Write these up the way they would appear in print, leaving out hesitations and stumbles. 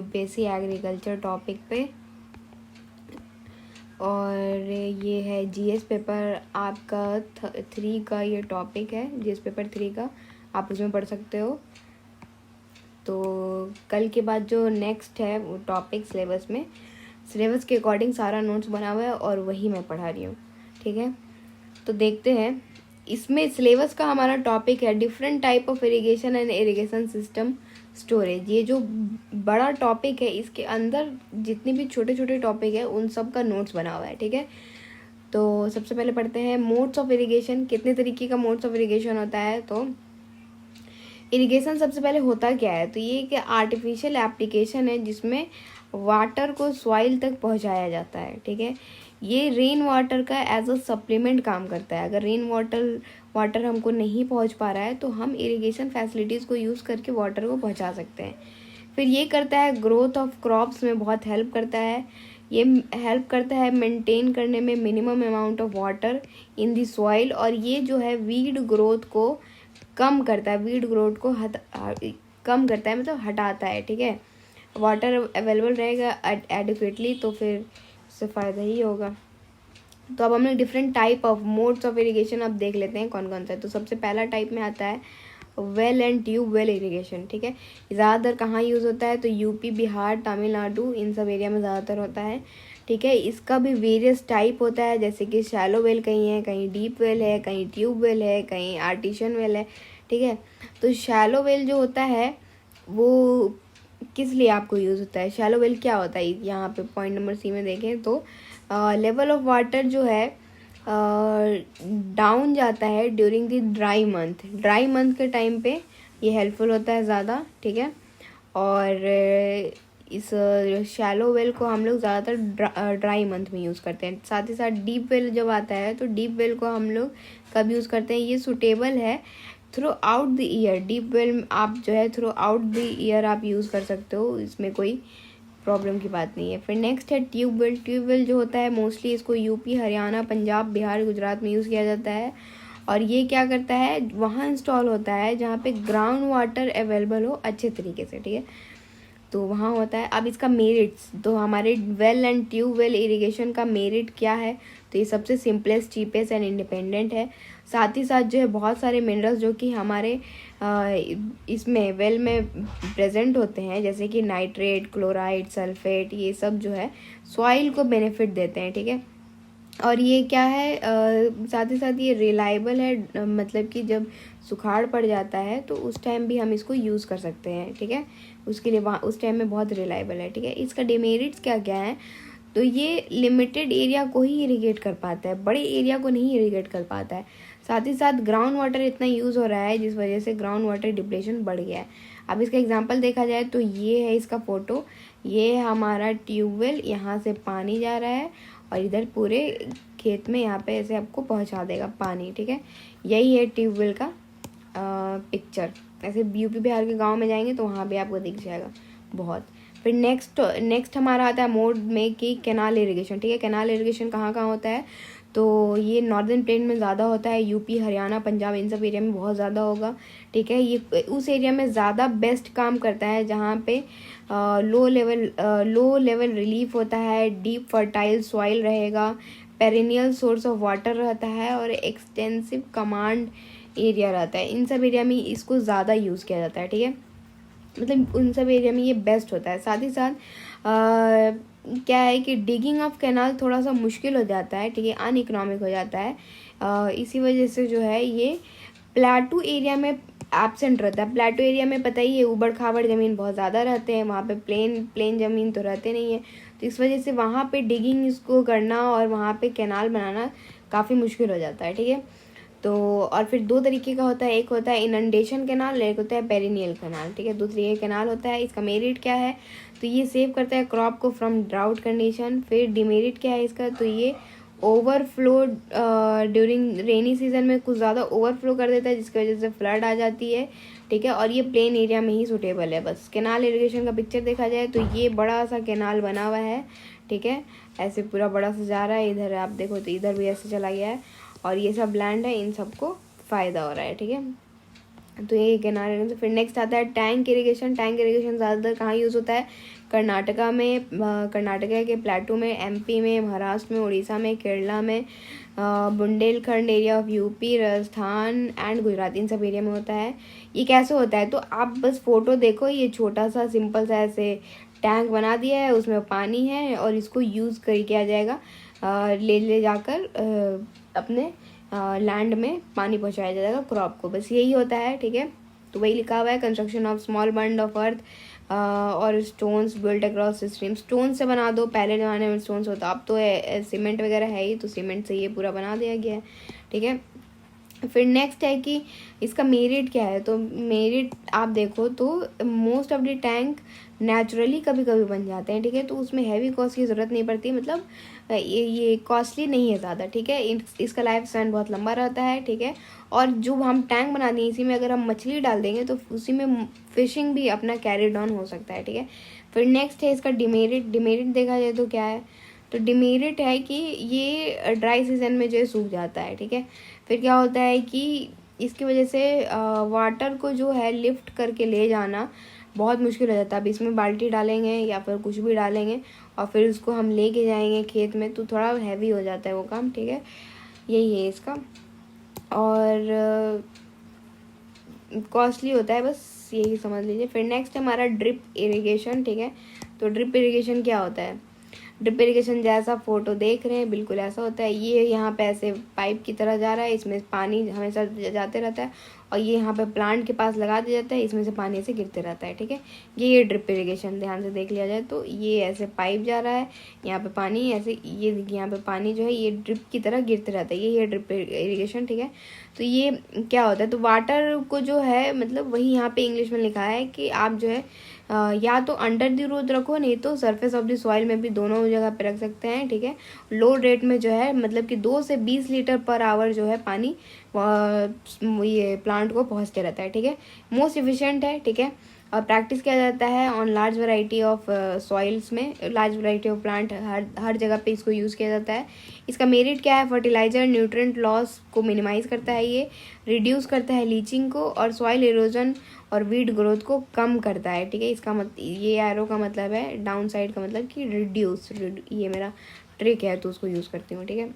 UPSC agriculture topic पे। और ये है जीएस पेपर आपका 3 का ये टॉपिक है, जीएस पेपर 3 का, आप उसमें पढ़ सकते हो। तो कल के बाद जो नेक्स्ट है वो टॉपिक सिलेबस के अकॉर्डिंग सारा नोट्स बना हुआ है और वही मैं पढ़ा रही हूँ, ठीक है। तो देखते हैं, इसमें सिलेबस का हमारा टॉपिक है different type of irrigation and irrigation system storage. ये जो बड़ा टॉपिक है, इसके अंदर जितने भी छोटे छोटे टॉपिक है उन सब का नोट्स बना हुआ है, ठीक है। तो सबसे पहले पढ़ते हैं मोड्स ऑफ इरिगेशन। कितने तरीके का मोड्स ऑफ इरिगेशन होता है? तो इरिगेशन सबसे पहले होता क्या है? तो ये एक आर्टिफिशियल एप्लीकेशन है जिसमें वाटर को सॉइल तक पहुंचाया जाता है, ठीक है। ये रेन वाटर का एज अ सप्लीमेंट काम करता है। अगर रेन वाटर हमको नहीं पहुंच पा रहा है तो हम इरिगेशन फैसिलिटीज़ को यूज़ करके वाटर को पहुंचा सकते हैं। फिर ये करता है ग्रोथ ऑफ क्रॉप्स में बहुत हेल्प करता है। ये हेल्प करता है मेंटेन करने में minimum amount of water in the soil. और ये जो है वीड ग्रोथ को कम करता है, वीड ग्रोथ को कम करता है, मतलब हटाता है, ठीक है। वाटर अवेलेबल रहेगा एडिक्वेटली तो फिर उससे फ़ायदा ही होगा। तो अब हमने different type of modes of irrigation अब देख लेते हैं कौन कौन सा है। तो सबसे पहला टाइप में आता है well and tube well irrigation, ठीक है। ज़्यादातर कहाँ यूज़ होता है? तो यूपी, बिहार, तमिलनाडु, इन सब एरिया में ज़्यादातर होता है, ठीक है। इसका भी वेरियस टाइप होता है, जैसे कि शैलो वेल कहीं है, कहीं डीप वेल है, कहीं ट्यूब वेल है, कहीं आर्टिशियन वेल है, ठीक है। तो शैलो वेल जो होता है वो किस लिए आपको यूज़ होता है? शैलो वेल क्या होता है? यहाँ पे पॉइंट नंबर सी में देखें तो लेवल ऑफ वाटर जो है डाउन जाता है ड्यूरिंग द ड्राई मंथ के टाइम पे ये हेल्पफुल होता है ज़्यादा, ठीक है। और इस शैलो वेल को हम लोग ज़्यादातर ड्राई मंथ में यूज़ करते हैं। साथ ही साथ डीप वेल जब आता है तो डीप वेल को हम लोग कब यूज़ करते हैं? ये सूटेबल है through out the year. Deep well आप जो है थ्रू आउट द ईयर आप यूज़ कर सकते हो, इसमें कोई प्रॉब्लम की बात नहीं है। फिर नेक्स्ट है ट्यूब वेल जो होता है मोस्टली इसको यूपी, हरियाणा, पंजाब, बिहार, गुजरात में यूज़ किया जाता है। और ये क्या करता है? वहाँ इंस्टॉल होता है जहाँ पे ग्राउंड वाटर अवेलेबल हो अच्छे तरीके से, ठीक है। तो वहाँ होता है। अब इसका मेरिट्स, तो हमारे well and tube well irrigation का मेरिट क्या है? तो ये सबसे सिंपलेस्ट, चीपेस्ट एंड इंडिपेंडेंट है। साथ ही साथ जो है बहुत सारे मिनरल्स जो कि हमारे इसमें वेल में प्रेजेंट होते हैं, जैसे कि नाइट्रेट, क्लोराइड, सल्फेट, ये सब जो है सॉइल को बेनिफिट देते हैं, ठीक है। और ये क्या है, साथ ही साथ ये रिलायबल है, मतलब कि जब सुखाड़ पड़ जाता है तो उस टाइम भी हम इसको यूज़ कर सकते हैं, ठीक है। उसके लिए वहाँ उस टाइम में बहुत रिलायबल है, ठीक है। इसका डिमेरिट्स क्या क्या है? तो ये लिमिटेड एरिया को ही इरिगेट कर पाता है, बड़े एरिया को नहीं इरिगेट कर पाता है। साथ ही साथ ग्राउंड वाटर इतना यूज़ हो रहा है जिस वजह से ग्राउंड वाटर डिप्लेशन बढ़ गया है। अब इसका एग्जांपल देखा जाए तो ये है इसका फ़ोटो, ये है हमारा ट्यूबवेल, यहाँ से पानी जा रहा है और इधर पूरे खेत में यहाँ पे ऐसे आपको पहुँचा देगा पानी, ठीक है। यही है ट्यूबवेल का पिक्चर। ऐसे यूपी बिहार के गाँव में जाएंगे तो वहाँ भी आपको दिख जाएगा बहुत। फिर नेक्स्ट हमारा आता है मोड में कि कैनाल इरिगेशन, ठीक है। कैनाल इरिगेशन कहाँ कहाँ होता है? तो ये नॉर्दर्न प्लेन में ज़्यादा होता है, यूपी, हरियाणा, पंजाब, इन सब एरिया में बहुत ज़्यादा होगा, ठीक है। ये उस एरिया में ज़्यादा बेस्ट काम करता है जहाँ पे लो लेवल रिलीफ होता है, डीप फर्टाइल सॉइल रहेगा, पेरिनियल सोर्स ऑफ वाटर रहता है और एक्सटेंसिव कमांड एरिया रहता है। इन सब एरिया में इसको ज़्यादा यूज़ किया जाता है, ठीक है। मतलब उन सब एरिया में ये बेस्ट होता है। साथ ही साथ क्या है कि डिगिंग ऑफ कैनाल थोड़ा सा मुश्किल हो जाता है, ठीक है, अनइकोनॉमिक हो जाता है। इसी वजह से जो है ये प्लाटू एरिया में एब्सेंट रहता है। प्लाटू एरिया में पता ही है ऊबड़ खाबड़ ज़मीन बहुत ज़्यादा रहते हैं, वहाँ पे प्लेन ज़मीन तो रहते नहीं है, तो इस वजह से वहाँ पे डिगिंग इसको करना और वहाँ पे कैनाल बनाना काफ़ी मुश्किल हो जाता है, ठीक है। तो और फिर 2 तरीके का होता है, एक होता है इनंडेशन कैनाल, एक होता है पेरिनियल कैनाल, ठीक है। दूसरी ये कैनाल होता है। इसका मेरिट क्या है? तो ये सेव करता है क्रॉप को फ्रॉम ड्राउट कंडीशन। फिर डिमेरिट क्या है इसका? तो ये ओवरफ्लो ड्यूरिंग रेनी सीजन में कुछ ज़्यादा ओवरफ्लो कर देता है जिसकी वजह से फ्लड आ जाती है, ठीक है। और ये प्लेन एरिया में ही सूटेबल है बस। कैनाल इरिगेशन का पिक्चर देखा जाए तो ये बड़ा सा कैनाल बना हुआ है, ठीक है, ऐसे पूरा बड़ा सा जा रहा है। इधर आप देखो तो इधर भी ऐसे चला गया है और ये सब लैंड है, इन सबको फ़ायदा हो रहा है, ठीक है। तो ये कैनाल इरिगेशन। फिर नेक्स्ट आता है टैंक इरिगेशन। टैंक इरिगेशन ज़्यादातर कहाँ यूज़ होता है? कर्नाटका के प्लेटू में, एमपी में, महाराष्ट्र में, उड़ीसा में, केरला में, Bundelkhand area of UP, Rajasthan and Gujarat, इन सब एरिया में होता है। ये कैसे होता है, तो आप बस फोटो देखो, ये छोटा सा सिंपल सा ऐसे टैंक बना दिया है, उसमें पानी है और इसको यूज़ कर किया जाएगा, ले जाकर अपने लैंड में पानी पहुंचाया जाएगा क्रॉप को, बस यही होता है। ठीक है, तो वही लिखा हुआ है, construction of small bund of earth और stones built across stream. Stone से बना दो, पहले ज़माने में स्टोन्स होता, अब तो सीमेंट वगैरह है ही, तो सीमेंट से ये पूरा बना दिया गया है। ठीक है, फिर नेक्स्ट है कि इसका मेरिट क्या है, तो मेरिट आप देखो तो most of the tank naturally कभी कभी बन जाते हैं। ठीक है, तो उसमें हैवी कॉस्ट की ज़रूरत नहीं पड़ती, मतलब ये कॉस्टली नहीं है ज़्यादा। ठीक है, इसका लाइफ स्पैन बहुत लंबा रहता है। ठीक है, और जो हम टैंक बना दें इसी में अगर हम मछली डाल देंगे तो उसी में फिशिंग भी अपना कैरी ऑन हो सकता है। ठीक है, फिर नेक्स्ट है इसका डिमेरिट। डिमेरिट देखा जाए तो क्या है, तो डिमेरिट है कि ये ड्राई सीजन में जो है सूख जाता है। ठीक है, फिर क्या होता है कि इसकी वजह से वाटर को जो है लिफ्ट करके ले जाना बहुत मुश्किल हो जाता है। अब इसमें बाल्टी डालेंगे या फिर कुछ भी डालेंगे और फिर उसको हम लेके जाएंगे खेत में, तो थोड़ा हैवी हो जाता है वो काम। ठीक है, यही है इसका, और कॉस्टली होता है, बस यही समझ लीजिए। फिर नेक्स्ट हमारा ड्रिप इरिगेशन। ठीक है, तो ड्रिप इरिगेशन क्या होता है, ड्रिप इरिगेशन जैसा फोटो देख रहे हैं बिल्कुल ऐसा होता है। ये यहाँ पे ऐसे पाइप की तरह जा रहा है, इसमें पानी हमेशा जाते रहता है और ये यहाँ पे प्लांट के पास लगा दिया जाता है, इसमें से पानी ऐसे गिरते रहता है। ठीक है, ये ड्रिप इरिगेशन ध्यान से देख लिया जाए तो ये ऐसे पाइप जा रहा है, यहाँ पे पानी ऐसे, ये यहाँ पे पानी जो है ये ड्रिप की तरह गिरते रहता है, ये ड्रिप इरिगेशन। ठीक है, तो ये क्या होता है, तो वाटर को जो है मतलब वही यहाँ पे इंग्लिश में लिखा है कि आप जो है या तो अंडर द रूट रखो, नहीं तो सरफेस ऑफ द सॉइल में भी, दोनों जगह पे रख सकते हैं। ठीक है, लो रेट में जो है मतलब कि 2 से 20 लीटर पर आवर जो है पानी ये प्लांट को पहुंचते रहता है। ठीक है, मोस्ट इफिशिएंट है। ठीक है, और प्रैक्टिस किया जाता है on large variety of soils में, लार्ज वैरायटी ऑफ प्लांट, हर जगह पे इसको यूज़ किया जाता है। इसका मेरिट क्या है, फर्टिलाइजर न्यूट्रिएंट लॉस को मिनिमाइज करता है, ये रिड्यूस करता है लीचिंग को, और सॉइल इरोजन और वीड ग्रोथ को कम करता है। ठीक है, इसका ये एरो का मतलब है, डाउन साइड का मतलब कि रिड्यूस, ये मेरा ट्रिक है तो उसको यूज़ करती हूँ। ठीक है,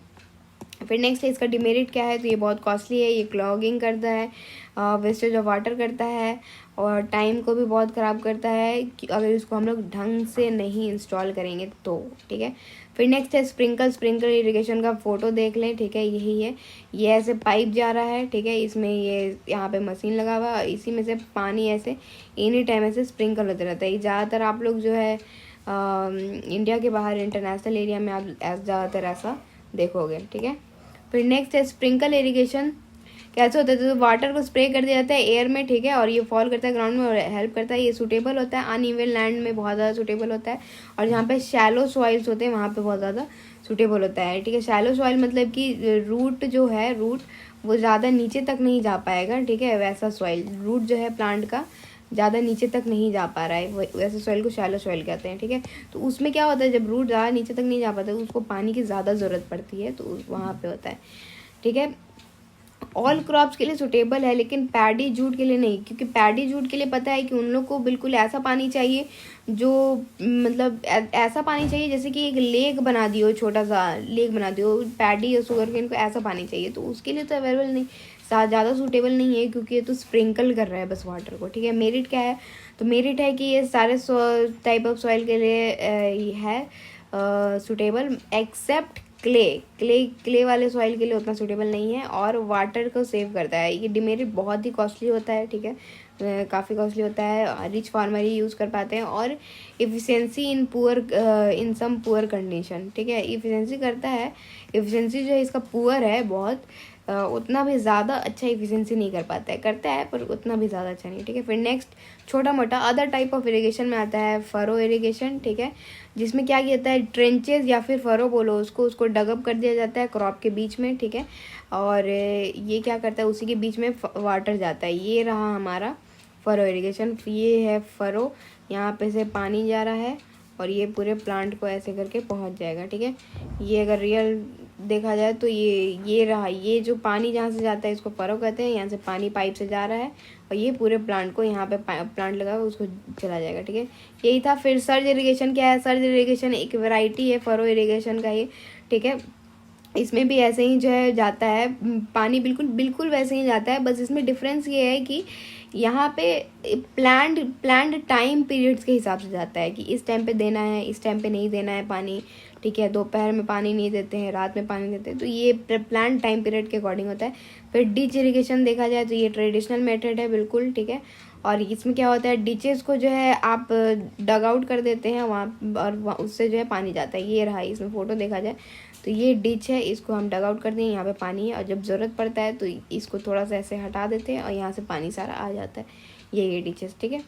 फिर नेक्स्ट है इसका डिमेरिट क्या है, तो ये बहुत कॉस्टली है, ये क्लॉगिंग करता है, वेस्टेज ऑफ वाटर करता है और टाइम को भी बहुत ख़राब करता है कि अगर इसको हम लोग ढंग से नहीं इंस्टॉल करेंगे तो। ठीक है, फिर नेक्स्ट है स्प्रिंकल इरिगेशन का फोटो देख लें। ठीक है, यही है, ये ऐसे पाइप जा रहा है। ठीक है, इसमें ये यहाँ पे मशीन लगा हुआ है, इसी में से पानी ऐसे एनी टाइम ऐसे स्प्रिंकल होते रहता है। ये ज़्यादातर आप लोग जो है इंडिया के बाहर इंटरनेशनल एरिया में आप ज़्यादातर ऐसा देखोगे। ठीक है, फिर नेक्स्ट है स्प्रिंकल इरिगेशन। कैसे होता है, तो वाटर को स्प्रे कर दिया जाता है एयर में। ठीक है, और ये फॉल करता है ग्राउंड में और हेल्प करता है, ये सूटेबल होता है अनइवन लैंड में, बहुत ज़्यादा सूटेबल होता है, और जहाँ पे शैलो सॉइल्स होते हैं वहाँ पे बहुत ज़्यादा सूटेबल होता है। ठीक है, शैलो सॉइल मतलब कि रूट जो है, रूट वो ज़्यादा नीचे तक नहीं जा पाएगा। ठीक है, वैसा सॉइल, रूट जो है प्लांट का ज़्यादा नीचे तक नहीं जा पा रहा है, वैसे सॉइल को शैलो सॉइल कहते हैं। ठीक है, तो उसमें क्या होता है, जब रूट ज़्यादा नीचे तक नहीं जा पाता उसको पानी की ज़्यादा ज़रूरत पड़ती है, तो वहाँ पे होता है। ठीक है, ऑल क्रॉप्स के लिए सुटेबल है, लेकिन पैडी जूट के लिए नहीं, क्योंकि पैडी जूट के लिए पता है कि उन लोग को बिल्कुल ऐसा पानी चाहिए जो मतलब ऐसा पानी चाहिए जैसे कि एक लेक बना दियो, छोटा सा लेक बना दियो, पैडी और शुगर केन को ऐसा पानी चाहिए, तो उसके लिए तो अवेलेबल नहीं, ज़्यादा सूटेबल नहीं है, क्योंकि ये तो स्प्रिंकल कर रहा है बस वाटर को। ठीक है, मेरिट क्या है, तो मेरिट है कि ये सारे टाइप ऑफ सॉइल के लिए है सूटेबल, एक्सेप्ट क्ले वाले सॉइल के लिए उतना सूटेबल नहीं है, और वाटर को सेव करता है। ये डिमेरिट बहुत ही कॉस्टली होता है। ठीक है, काफ़ी कॉस्टली होता है, रिच फार्मर ही यूज़ कर पाते हैं, और इफ़िशेंसी इन सम पुअर कंडीशन। ठीक है, इफ़िशेंसी करता है, इफ़िशेंसी जो है इसका पुअर है बहुत, उतना भी ज़्यादा अच्छा इफिशिएंसी नहीं कर पाता है, करता है पर उतना भी ज़्यादा अच्छा नहीं। ठीक है, फिर नेक्स्ट छोटा मोटा अदर टाइप ऑफ इरिगेशन में आता है फरो इरिगेशन। ठीक है, जिसमें क्या किया जाता है, ट्रेंचेस या फिर फरो बोलो उसको डगअप कर दिया जाता है क्रॉप के बीच में। ठीक है, और ये क्या करता है, उसी के बीच में वाटर जाता है। ये रहा हमारा फरो इरिगेशन, ये है फरो, यहाँ पे से पानी जा रहा है और ये पूरे प्लांट को ऐसे करके पहुंच जाएगा। ठीक है, ये अगर रियल देखा जाए तो ये रहा, ये जो पानी जहाँ से जाता है इसको फरो कहते हैं। यहाँ से पानी पाइप से जा रहा है और ये पूरे प्लांट को, यहाँ पे प्लांट लगा हुआ उसको चला जाएगा, ठीक है। यही था। फिर सर्ज इरिगेशन क्या है? सर्ज इरिगेशन एक वैरायटी है फरो इरिगेशन का ही, ठीक है। इसमें भी ऐसे ही जो है जाता है पानी, बिल्कुल वैसे ही जाता है, बस इसमें डिफरेंस ये है कि यहाँ पे प्लान्ड टाइम पीरियड्स के हिसाब से जाता है कि इस टाइम पे देना है, इस टाइम पे नहीं देना है पानी, ठीक है। दोपहर में पानी नहीं देते हैं, रात में पानी देते हैं, तो ये प्लान्ड टाइम पीरियड के अकॉर्डिंग होता है। फिर डिच इरिगेशन देखा जाए तो ये ट्रेडिशनल मेथड है बिल्कुल, ठीक है। और इसमें क्या होता है, डिचेस को जो है आप डग आउट कर देते हैं वहाँ, और उससे जो है पानी जाता है। ये रहा, इसमें फ़ोटो देखा जाए तो ये डिच है, इसको हम डग आउट कर दें, यहाँ पे पानी है और जब ज़रूरत पड़ता है तो इसको थोड़ा सा ऐसे हटा देते हैं और यहाँ से पानी सारा आ जाता है। ये डिचेस, ठीक है।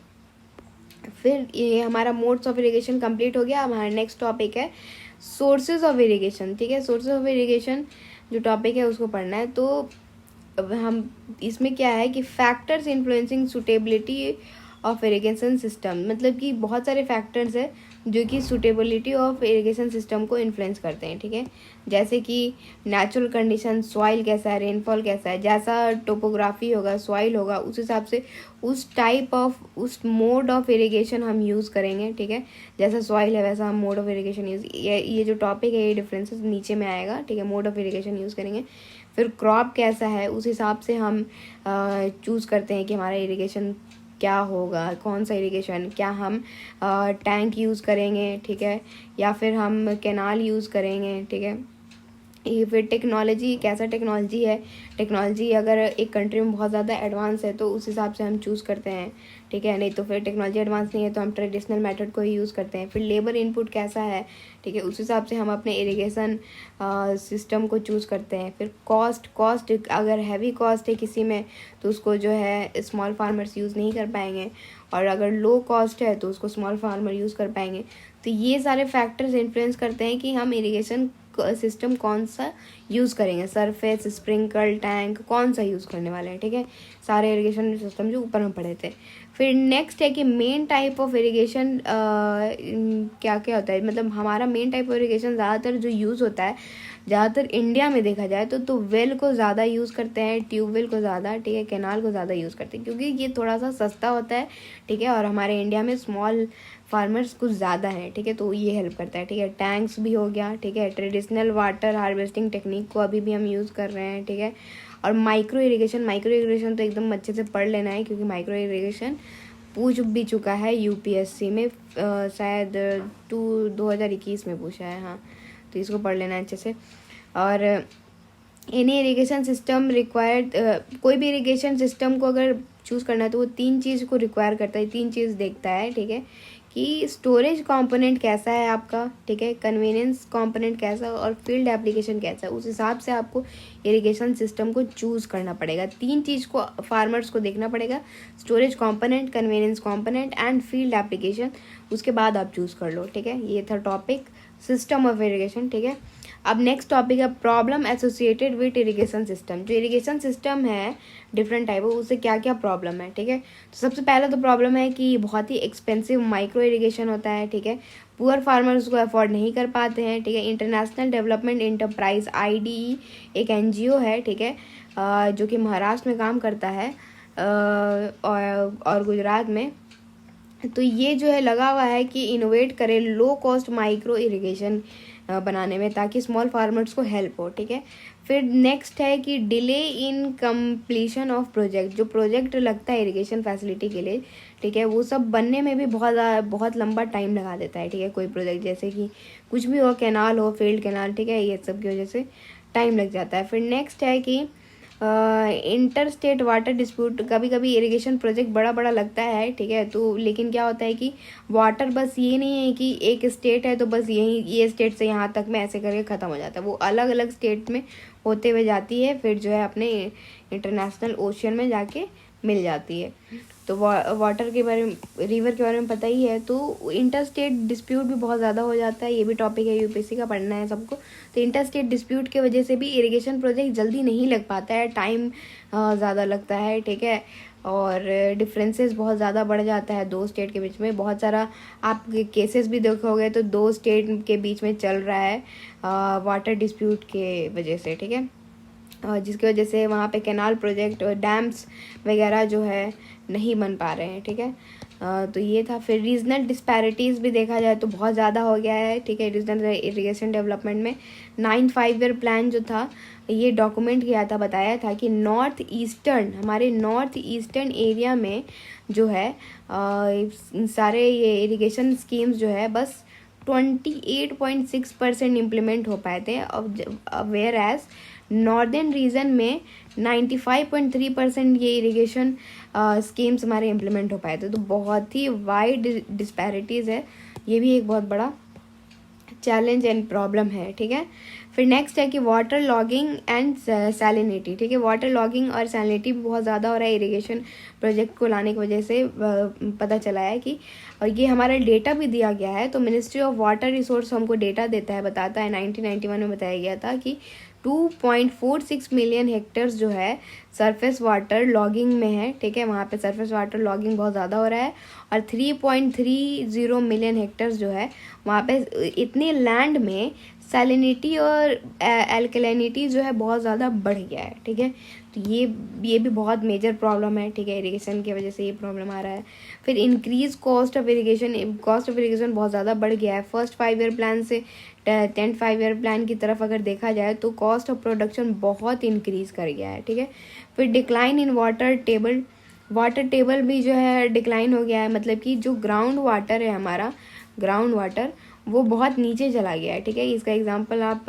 फिर ये हमारा मोड्स ऑफ इरिगेशन कंप्लीट हो गया। हमारा नेक्स्ट टॉपिक है सोर्सेज ऑफ इरिगेशन, ठीक है। सोर्सेज ऑफ इरिगेशन जो टॉपिक है उसको पढ़ना है। तो अब हम इसमें क्या है कि factors influencing suitability of irrigation system, मतलब कि बहुत सारे फैक्टर्स है जो कि सुटेबिलिटी ऑफ इरिगेशन सिस्टम को इन्फ्लुएंस करते हैं, ठीक है। जैसे कि नेचुरल कंडीशन, सॉइल कैसा है, रेनफॉल कैसा है, जैसा टोपोग्राफी होगा, सॉइल होगा, उस हिसाब से उस टाइप ऑफ, उस मोड ऑफ इरिगेशन हम यूज़ करेंगे, ठीक है। जैसा सॉइल है वैसा हम मोड ऑफ इरिगेशन यूज़, ये जो टॉपिक है ये डिफरेंसेस नीचे में आएगा, ठीक है। मोड ऑफ इरिगेशन यूज़ करेंगे। फिर क्रॉप कैसा है उस हिसाब से हम चूज़ करते हैं कि हमारा इरिगेशन क्या होगा, कौन सा इरिगेशन, क्या हम टैंक यूज़ करेंगे, ठीक है, या फिर हम कैनाल यूज़ करेंगे, ठीक है। ये फिर टेक्नोलॉजी, कैसा टेक्नोलॉजी है, टेक्नोलॉजी अगर एक कंट्री में बहुत ज़्यादा एडवांस है तो उस हिसाब से हम चूज़ करते हैं, ठीक है। नहीं तो फिर टेक्नोलॉजी एडवांस नहीं है तो हम ट्रेडिशनल मेथड को ही यूज़ करते हैं। फिर लेबर इनपुट कैसा है, ठीक है, उस हिसाब से हम अपने इरिगेशन सिस्टम को चूज़ करते हैं। फिर कॉस्ट अगर हैवी कॉस्ट है किसी में तो उसको जो है स्मॉल फार्मर्स यूज़ नहीं कर पाएंगे, और अगर लो कॉस्ट है तो उसको स्मॉल फार्मर यूज़ कर पाएंगे। तो ये सारे फैक्टर्स इन्फ्लुएंस करते हैं कि हम इरिगेशन सिस्टम कौन सा यूज़ करेंगे, सरफेस, स्प्रिंकल, टैंक, कौन सा यूज़ करने वाले हैं, ठीक है। सारे इरिगेशन सिस्टम जो ऊपर में पढ़े थे। फिर नेक्स्ट है कि मेन टाइप ऑफ इरिगेशन क्या क्या होता है, मतलब हमारा मेन टाइप ऑफ इरिगेशन ज़्यादातर जो यूज़ होता है, ज़्यादातर इंडिया में देखा जाए तो वेल को ज़्यादा यूज़ करते हैं, ट्यूबवेल को ज़्यादा, ठीक है, कैनाल को ज़्यादा यूज़ करते हैं क्योंकि ये थोड़ा सा सस्ता होता है, ठीक है। और हमारे इंडिया में स्मॉल फार्मर्स कुछ ज़्यादा हैं, ठीक है, तो ये हेल्प करता है, ठीक है। टैंक्स भी हो गया, ठीक है। ट्रेडिशनल वाटर हार्वेस्टिंग टेक्निक को अभी भी हम यूज़ कर रहे हैं, ठीक है। और माइक्रो इरिगेशन तो एकदम अच्छे से पढ़ लेना है क्योंकि माइक्रो इरिगेशन पूछ भी चुका है यूपीएससी में, शायद 2021 में पूछा है, हाँ, तो इसको पढ़ लेना है अच्छे से। और एनी इरिगेशन सिस्टम रिक्वायर्ड, कोई भी इरिगेशन सिस्टम को अगर चूज़ करना है तो वो 3 चीज़ को रिक्वायर करता है, 3 चीज़ देखता है, ठीक है, कि स्टोरेज कंपोनेंट कैसा है आपका, ठीक है, कन्वीनियंस कंपोनेंट कैसा और फील्ड एप्लीकेशन कैसा है, उस हिसाब से आपको इरिगेशन सिस्टम को चूज़ करना पड़ेगा। 3 चीज़ को फार्मर्स को देखना पड़ेगा, storage component, convenience component and field application, उसके बाद आप चूज़ कर लो, ठीक है। ये था टॉपिक सिस्टम ऑफ इरिगेशन, ठीक है। अब नेक्स्ट टॉपिक है problem associated with irrigation system. जो इरिगेशन सिस्टम है डिफरेंट टाइप, उससे क्या क्या प्रॉब्लम है, ठीक है। तो सबसे पहला तो प्रॉब्लम है कि बहुत ही एक्सपेंसिव माइक्रो इरिगेशन होता है, ठीक है। पुअर फार्मर्स उसको अफोर्ड नहीं कर पाते हैं, ठीक है। इंटरनेशनल डेवलपमेंट इंटरप्राइज IDE एक NGO है, ठीक है, जो कि महाराष्ट्र में काम करता है और गुजरात में। तो ये जो है लगा हुआ है कि इनोवेट करे लो कॉस्ट माइक्रो इरिगेशन बनाने में ताकि स्मॉल फार्मर्स को हेल्प हो, ठीक है। फिर नेक्स्ट है कि delay in completion of project, जो प्रोजेक्ट लगता है इरिगेशन फैसिलिटी के लिए, ठीक है, वो सब बनने में भी बहुत लंबा टाइम लगा देता है, ठीक है। कोई प्रोजेक्ट जैसे कि कुछ भी हो, कैनाल हो, फील्ड कैनाल, ठीक है, ये सब की वजह से टाइम लग जाता है। फिर नेक्स्ट है कि इंटर स्टेट वाटर डिस्प्यूट, कभी कभी इरिगेशन प्रोजेक्ट बड़ा लगता है, ठीक है, तो लेकिन क्या होता है कि वाटर बस ये नहीं है कि एक स्टेट है तो बस यहीं ये स्टेट से यहाँ तक में ऐसे करके ख़त्म हो जाता है, वो अलग अलग स्टेट में होते हुए जाती है, फिर जो है अपने इंटरनेशनल ओशियन में जाके मिल जाती है। तो वाटर के बारे में, रिवर के बारे में पता ही है, तो इंटर स्टेट डिस्प्यूट भी बहुत ज़्यादा हो जाता है, ये भी टॉपिक है यूपीएससी का, पढ़ना है सबको। तो इंटर स्टेट डिस्प्यूट की वजह से भी इरिगेशन प्रोजेक्ट जल्दी नहीं लग पाता है, टाइम ज़्यादा लगता है, ठीक है। और डिफरेंसेस बहुत ज़्यादा बढ़ जाता है दो स्टेट के बीच में। बहुत सारा आप केसेस भी देखोगे तो दो स्टेट के बीच में चल रहा है वाटर डिस्प्यूट के वजह से, ठीक है, जिसकी वजह से वहाँ पे कैनाल प्रोजेक्ट और डैम्स वगैरह जो है नहीं बन पा रहे हैं, ठीक है। तो ये था। फिर रीजनल डिस्पैरिटीज़ भी देखा जाए तो बहुत ज़्यादा हो गया है, ठीक है, रीजनल इरिगेशन डेवलपमेंट में। 9 5 ईयर प्लान जो था ये डॉक्यूमेंट किया था, बताया था कि हमारे नॉर्थ ईस्टर्न एरिया में जो है सारे ये इरिगेशन स्कीम्स जो है बस 28.6% इम्प्लीमेंट हो पाए थे, वेयर एज नॉर्दर्न रीजन में 95.3% ये इरिगेशन स्कीम्स हमारे इम्प्लीमेंट हो पाए थे। तो बहुत ही वाइड डिस्पैरिटीज़ है, ये भी एक बहुत बड़ा चैलेंज एंड प्रॉब्लम है, ठीक है। फिर नेक्स्ट है कि वाटर लॉगिंग एंड सैलिनिटी, ठीक है, वाटर लॉगिंग और सैलिनिटी बहुत ज़्यादा हो रहा है इरिगेशन प्रोजेक्ट को लाने की वजह से। पता चला है कि और ये हमारा डेटा भी दिया गया है, तो मिनिस्ट्री ऑफ वाटर रिसोर्स हमको डेटा देता है, बताता है 1991 में बताया गया था कि 2.46 मिलियन हेक्टेयर्स जो है सरफेस वाटर लॉगिंग में है, ठीक है, वहाँ पे सरफेस वाटर लॉगिंग बहुत ज़्यादा हो रहा है। और 3.30 मिलियन हेक्टेयर्स जो है वहाँ पे इतने लैंड में सैलिनिटी और एल्कलिनिटी जो है बहुत ज़्यादा बढ़ गया है, ठीक है। तो ये भी बहुत मेजर प्रॉब्लम है, ठीक है, इरिगेशन की वजह से ये प्रॉब्लम आ रहा है। फिर इंक्रीज कॉस्ट ऑफ इरिगेशन बहुत ज़्यादा बढ़ गया है। फर्स्ट 5 ईयर प्लान से 10th 5 ईयर प्लान की तरफ अगर देखा जाए तो कॉस्ट ऑफ प्रोडक्शन बहुत इंक्रीज कर गया है, ठीक है। फिर डिक्लाइन इन वाटर टेबल भी जो है डिक्लाइन हो गया है, मतलब कि जो ग्राउंड वाटर है हमारा, ग्राउंड वाटर वो बहुत नीचे चला गया है, ठीक है। इसका एग्जांपल आप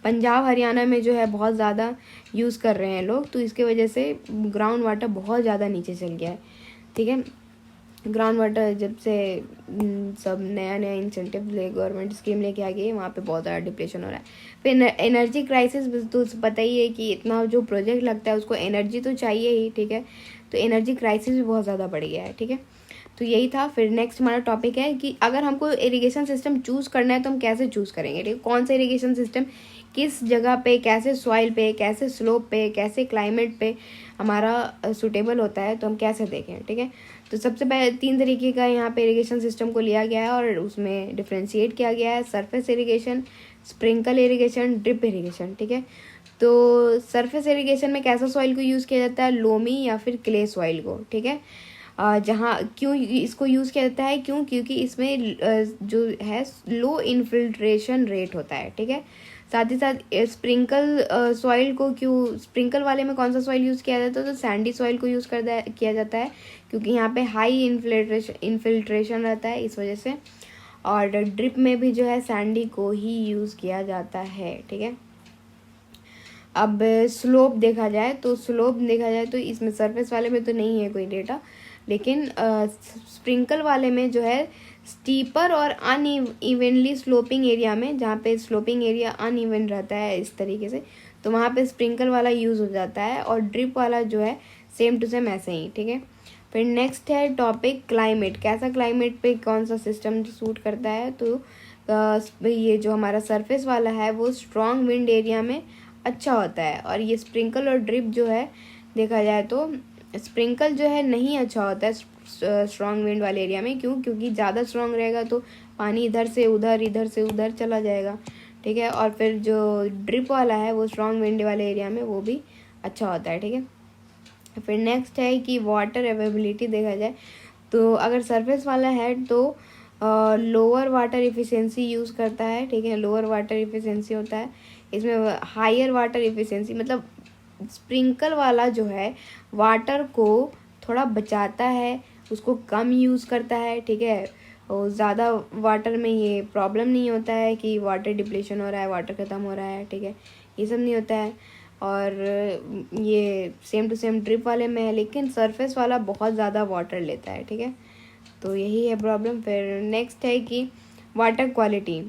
पंजाब हरियाणा में जो है बहुत ज़्यादा यूज़ कर रहे हैं लोग, तो इसके वजह से ग्राउंड वाटर बहुत ज़्यादा नीचे चल गया है, ठीक है। ग्राउंड वाटर जब से सब नया नया इंसेंटिव गवर्नमेंट स्कीम लेके आ गई है, वहाँ पे बहुत ज़्यादा डिप्रेशन हो रहा है। फिर एनर्जी क्राइसिस तो पता ही है कि इतना जो प्रोजेक्ट लगता है उसको एनर्जी तो चाहिए ही, ठीक है, तो एनर्जी क्राइसिस भी बहुत ज़्यादा बढ़ गया है, ठीक है। तो यही था। फिर नेक्स्ट हमारा टॉपिक है कि अगर हमको इरिगेशन सिस्टम चूज़ करना है तो हम कैसे चूज़ करेंगे, ठीक है, कौन सा इरिगेशन सिस्टम किस जगह पे, कैसे सॉइल पे, कैसे स्लोप पे, कैसे क्लाइमेट पे हमारा सूटेबल होता है, तो हम कैसे देखें, ठीक है। तो सबसे पहले 3 तरीके का यहाँ पे इरिगेशन सिस्टम को लिया गया है और उसमें डिफ्रेंशिएट किया गया है, surface irrigation, sprinkle irrigation, drip irrigation, ठीक है। तो सरफेस इरिगेशन में कैसा सॉइल को यूज़ किया जाता है, लोमी या फिर क्ले सॉइल को, ठीक है। जहाँ क्यों इसको यूज़ किया जाता है, क्योंकि इसमें जो है लो इन्फिल्ट्रेशन रेट होता है, ठीक है। साथ ही साथ स्प्रिंकल सॉइल को स्प्रिंकल वाले में कौन सा सॉइल यूज़ किया जाता है, तो सैंडी सॉइल को यूज़ किया जाता है, क्योंकि यहाँ पे हाई इन्फिल्ट्रेशन रहता है इस वजह से। और ड्रिप में भी जो है सैंडी को ही यूज़ किया जाता है, ठीक है। अब स्लोप देखा जाए तो इसमें सरफेस वाले में तो नहीं है कोई डेटा, लेकिन स्प्रिंकल वाले में जो है स्टीपर और अनइवनली स्लोपिंग एरिया में, जहाँ पे स्लोपिंग एरिया अनइवन रहता है इस तरीके से, तो वहाँ पे स्प्रिंकल वाला यूज़ हो जाता है, और ड्रिप वाला जो है सेम टू सेम ऐसे ही, ठीक है। फिर नेक्स्ट है टॉपिक क्लाइमेट, कैसा क्लाइमेट पे कौन सा सिस्टम सूट करता है, तो ये जो हमारा सरफेस वाला है वो स्ट्रॉन्ग विंड एरिया में अच्छा होता है, और ये स्प्रिंकल और ड्रिप जो है देखा जाए तो स्प्रिंकल जो है नहीं अच्छा होता है स्ट्रॉन्ग विंड वाले एरिया में। क्योंकि ज़्यादा स्ट्रॉन्ग रहेगा तो पानी इधर से उधर चला जाएगा, ठीक है। और फिर जो ड्रिप वाला है वो स्ट्रॉन्ग विंड वाले एरिया में वो भी अच्छा होता है, ठीक है। फिर नेक्स्ट है कि वाटर अवेलेबिलिटी देखा जाए तो अगर सरफेस वाला है तो लोअर वाटर इफ़िशेंसी यूज़ करता है, ठीक है, लोअर वाटर इफ़िशेंसी होता है इसमें। हायर वाटर इफ़िशेंसी मतलब स्प्रिंकल वाला जो है वाटर को थोड़ा बचाता है, उसको कम यूज़ करता है, ठीक है, और ज़्यादा वाटर में ये प्रॉब्लम नहीं होता है कि वाटर डिप्लेशन हो रहा है, वाटर ख़त्म हो रहा है, ठीक है, ये सब नहीं होता है। और ये सेम टू सेम ड्रिप वाले में है, लेकिन सरफेस वाला बहुत ज़्यादा वाटर लेता है, ठीक है, तो यही है प्रॉब्लम। फिर नेक्स्ट है कि वाटर क्वालिटी,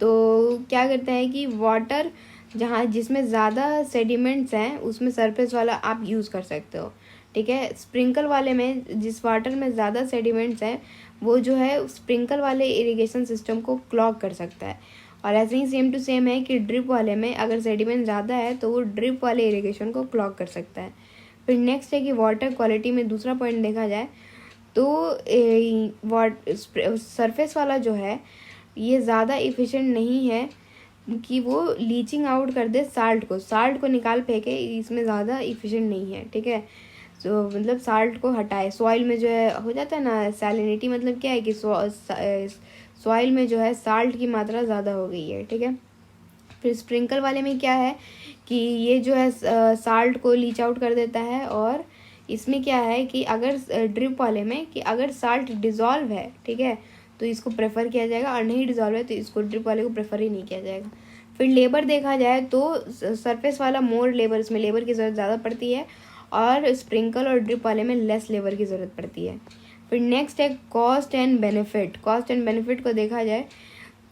तो क्या करता है कि वाटर जिसमें ज़्यादा सेडिमेंट्स हैं उसमें सरफेस वाला आप यूज़ कर सकते हो, ठीक है। स्प्रिंकल वाले में जिस वाटर में ज़्यादा सेडिमेंट्स हैं वो जो है स्प्रिंकल वाले इरिगेशन सिस्टम को क्लॉग कर सकता है, और ऐसे ही सेम टू सेम है कि ड्रिप वाले में अगर सेडिमेंट ज़्यादा है तो वो ड्रिप वाले इरिगेशन को क्लॉग कर सकता है। फिर नेक्स्ट है कि वाटर क्वालिटी में दूसरा पॉइंट देखा जाए तो सरफेस वाला जो है ये ज़्यादा इफ़िशेंट नहीं है कि वो लीचिंग आउट कर दे साल्ट को निकाल फेंके, इसमें ज़्यादा इफ़िशेंट नहीं है, ठीक है। सो मतलब साल्ट को हटाए, सॉइल में जो है हो जाता है ना सैलिनिटी, मतलब क्या है कि सॉइल में जो है साल्ट की मात्रा ज़्यादा हो गई है, ठीक है। फिर स्प्रिंकल वाले में क्या है कि ये जो है साल्ट को लीच आउट कर देता है, और इसमें क्या है कि अगर ड्रिप वाले में कि अगर साल्ट डिज़ोल्व है, ठीक है, तो इसको प्रेफर किया जाएगा, और नहीं डिज़ोल्व है तो इसको ड्रिप वाले को प्रेफर ही नहीं किया जाएगा। फिर लेबर देखा जाए तो सरफेस वाला मोर लेबर, इसमें लेबर की ज़रूरत ज़्यादा पड़ती है, और स्प्रिंकल और ड्रिप वाले में लेस लेबर की ज़रूरत पड़ती है। फिर नेक्स्ट है cost and benefit. Cost and benefit को देखा जाए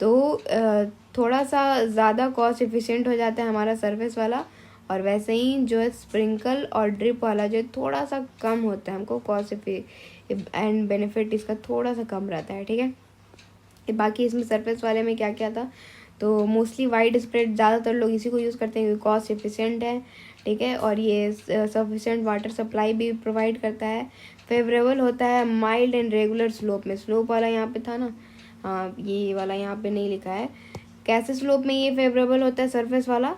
तो थोड़ा सा ज़्यादा कॉस्ट एफिशिएंट हो जाता है हमारा सरफेस वाला, और वैसे ही जो है स्प्रिंकल और ड्रिप वाला जो है थोड़ा सा कम होता है, हमको कॉस्ट एंड बेनिफिट इसका थोड़ा सा कम रहता है, ठीक है। बाकी इसमें सरफेस वाले में क्या क्या था, तो मोस्टली वाइड स्प्रेड, ज़्यादातर लोग इसी को यूज़ करते हैं क्योंकि कॉस्ट एफिशिएंट है, ठीक है, और ये सफिशिएंट वाटर सप्लाई भी प्रोवाइड करता है। फेवरेबल होता है माइल्ड एंड रेगुलर स्लोप में, स्लोप वाला यहाँ पे था ना, हाँ ये वाला यहाँ पे नहीं लिखा है, कैसे स्लोप में ये फेवरेबल होता है सरफेस वाला,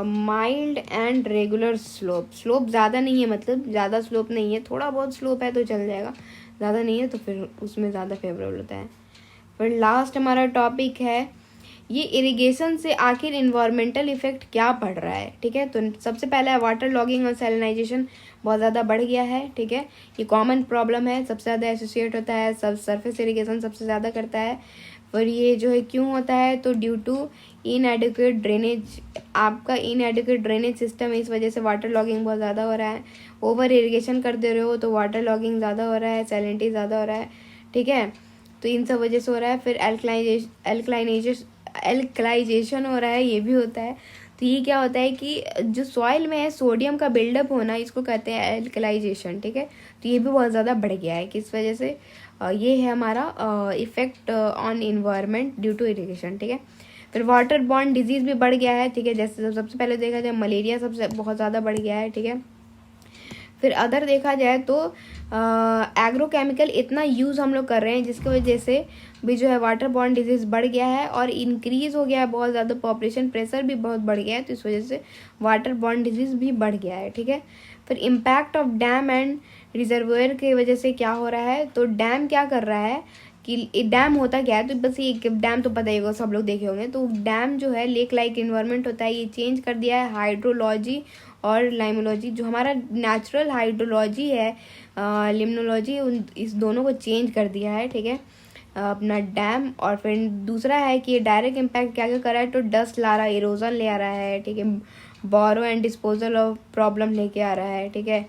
mild and regular slope. Slope ज़्यादा नहीं है, मतलब ज़्यादा स्लोप नहीं है, थोड़ा बहुत स्लोप है तो चल जाएगा, ज़्यादा नहीं है तो फिर उसमें ज़्यादा फेवरेबल होता है। फिर लास्ट हमारा टॉपिक है ये इरिगेशन से आखिर इन्वायरमेंटल इफेक्ट क्या पड़ रहा है, ठीक है। तो सबसे पहला है वाटर लॉगिंग और सैलिनाइजेशन बहुत ज़्यादा बढ़ गया है, ठीक है, ये कॉमन प्रॉब्लम है, सबसे ज़्यादा एसोसिएट होता है, सब सरफेस इरिगेशन सबसे ज़्यादा करता है। पर ये जो है क्यों होता है, तो ड्यू टू इनएडिक्वेट ड्रेनेज, आपका इनएडिक्वेट ड्रेनेज सिस्टम है, इस वजह से वाटर लॉगिंग बहुत ज़्यादा हो रहा है। ओवर इरिगेशन कर दे रहे हो तो वाटर लॉगिंग ज़्यादा हो रहा है, सैलिनिटी ज़्यादा हो रहा है, ठीक है, तो इन सब वजह से हो रहा है। फिर एल्कलाइजेशन हो रहा है, ये भी होता है। तो ये क्या होता है कि जो सॉइल में है सोडियम का बिल्डअप होना, इसको कहते हैं एल्कलाइजेशन, ठीक है। तो ये भी बहुत ज़्यादा बढ़ गया है, किस वजह से, ये है हमारा effect on environment due to irrigation, ठीक है। फिर वाटर बॉर्न डिजीज़ भी बढ़ गया है, ठीक है, जैसे सबसे पहले देखा जाए मलेरिया सबसे बहुत ज़्यादा बढ़ गया है, ठीक है। फिर अदर देखा जाए तो एग्रोकेमिकल इतना यूज़ हम लोग कर रहे हैं जिसकी वजह से भी जो है वाटर बॉर्न डिजीज़ बढ़ गया है, और इंक्रीज़ हो गया है बहुत ज़्यादा, पॉपुलेशन प्रेशर भी बहुत बढ़ गया है, तो इस वजह से वाटर बॉर्न डिजीज़ भी बढ़ गया है, ठीक है। फिर impact of dam and reservoir की वजह से क्या हो रहा है, तो डैम क्या कर रहा है कि डैम होता क्या है, तो बस ये डैम तो पता ही होगा, सब लोग देखे होंगे। तो डैम जो है लेक लाइक इन्वायरमेंट होता है, ये चेंज कर दिया है हाइड्रोलॉजी और लाइमोलॉजी, जो हमारा नेचुरल हाइड्रोलॉजी है, लिम्नोलॉजी, उन इस दोनों को चेंज कर दिया है, ठीक है, अपना डैम। और फिर दूसरा है कि ये डायरेक्ट इम्पैक्ट क्या क्या कर रहा है, तो डस्ट ला रहा है, इरोजन ले आ रहा है, ठीक है, बोरो एंड डिस्पोजल ऑफ प्रॉब्लम लेके आ रहा है, ठीक है।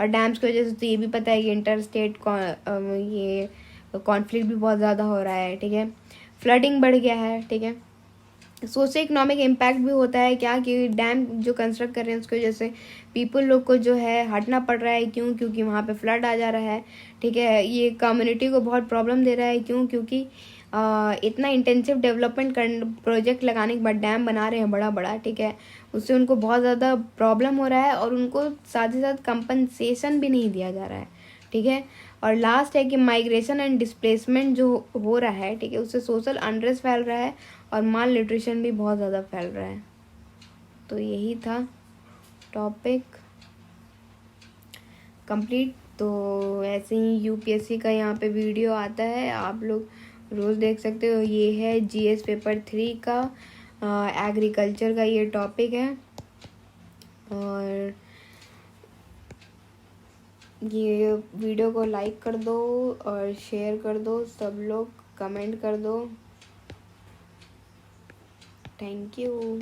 और डैम्स की वजह से तो ये भी पता है कि इंटर स्टेट ये कॉन्फ्लिक्ट भी बहुत ज़्यादा हो रहा है, ठीक है, फ्लडिंग बढ़ गया है, ठीक है। सोशो इकोनॉमिक इम्पैक्ट भी होता है, क्या कि डैम जो कंस्ट्रक्ट कर रहे हैं उसकी वजह से पीपल लोग को जो है हटना पड़ रहा है, क्यों, क्योंकि वहाँ पे फ्लड आ जा रहा है, ठीक है। ये कम्युनिटी को बहुत प्रॉब्लम दे रहा है, क्यों, क्योंकि इतना इंटेंसिव डेवलपमेंट प्रोजेक्ट लगाने के बाद डैम बना रहे हैं बड़ा बड़ा, ठीक है, उससे उनको बहुत ज़्यादा प्रॉब्लम हो रहा है, और उनको साथ ही साथ कंपनसेशन भी नहीं दिया जा रहा है, ठीक है। और लास्ट है कि माइग्रेशन एंड डिस्प्लेसमेंट जो हो रहा है, ठीक है, उससे सोशल अनरेस्ट फैल रहा है, और माल न्यूट्रिशन भी बहुत ज़्यादा फैल रहा है। तो यही था टॉपिक कंप्लीट। तो ऐसे ही यूपीएससी का यहाँ पे वीडियो आता है, आप लोग रोज़ देख सकते हो। ये है जीएस पेपर 3 का एग्रीकल्चर का ये टॉपिक है, और ये वीडियो को लाइक कर दो और शेयर कर दो, सब लोग कमेंट कर दो। Thank you.